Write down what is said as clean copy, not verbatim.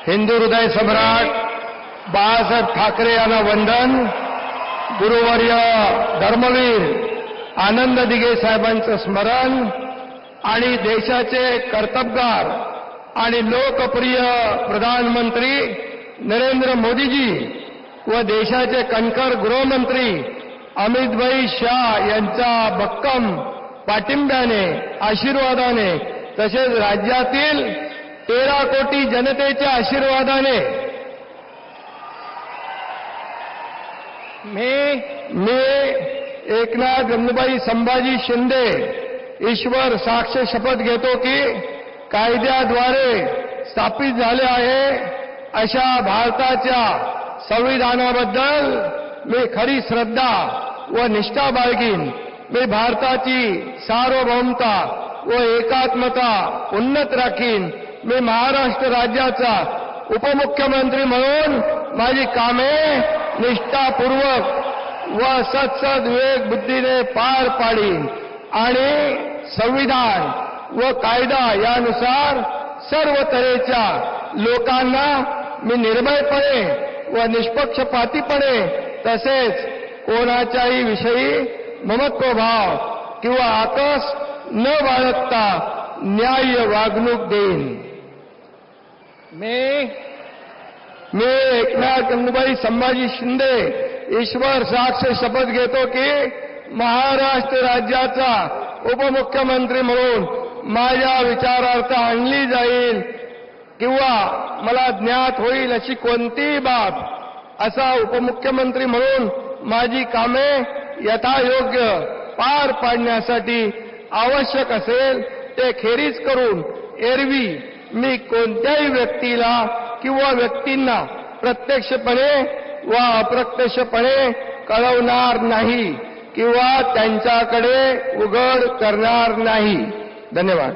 हिंदू हृदय सम्राट बाळासाहेब ठाकरे यांना वंदन. गुरुवर्य धर्मवीर आनंद दिघे साहेबांचं स्मरण आणि देशाचे कर्तबगार आणि लोकप्रिय प्रधानमंत्री नरेंद्र मोदीजी व देशाचे कणखर गृहमंत्री अमितभाई शाह यांच्या भक्कम पाठिंब्याने, आशीर्वादाने, तसेच राज्यातील 13 कोटी जनतेच्या आशीर्वादाने मी एकनाथ गंगूबाई संभाजी शिंदे ईश्वर साक्ष शपथ घेतो की कायद्याद्वारे स्थापित झाले आहे अशा भारताच्या संविधानाबद्दल मी खरी श्रद्धा व निष्ठा बाळगीन. मी भारताची सार्वभौमता व एकात्मता उन्नत राखीन. मी महाराष्ट्र राज्याचा उपमुख्यमंत्री म्हणून माझी कामे निष्ठापूर्वक व सत्सद विवेक बुद्धीने पार पाडीन आणि संविधान व कायदा यानुसार सर्व तऱ्हेच्या लोकांना मी निर्भयपणे व निष्पक्षपातीपणे तसेच कोणाच्याही विषयी ममत्वभाव किंवा आकस न बाळगता न्याय्य वागणूक देईन. मी एकनाथ गंगूबाई संभाजी शिंदे ईश्वर साक्ष शपथ घेतो की महाराष्ट्र राज्याचा उपमुख्यमंत्री म्हणून माझ्या विचारार्थ आणली जाईल किंवा मला ज्ञात होईल अशी कोणतीही बाब असा उपमुख्यमंत्री म्हणून माझी कामे यथायोग्य पार पाडण्यासाठी आवश्यक असेल ते खेरीज करून एरवी मी कोणत्याही व्यक्तीला किंवा व्यक्तींना प्रत्यक्षपणे व अप्रत्यक्षपणे कळवणार नाही किंवा त्यांच्याकडे उघड करणार नाही. धन्यवाद.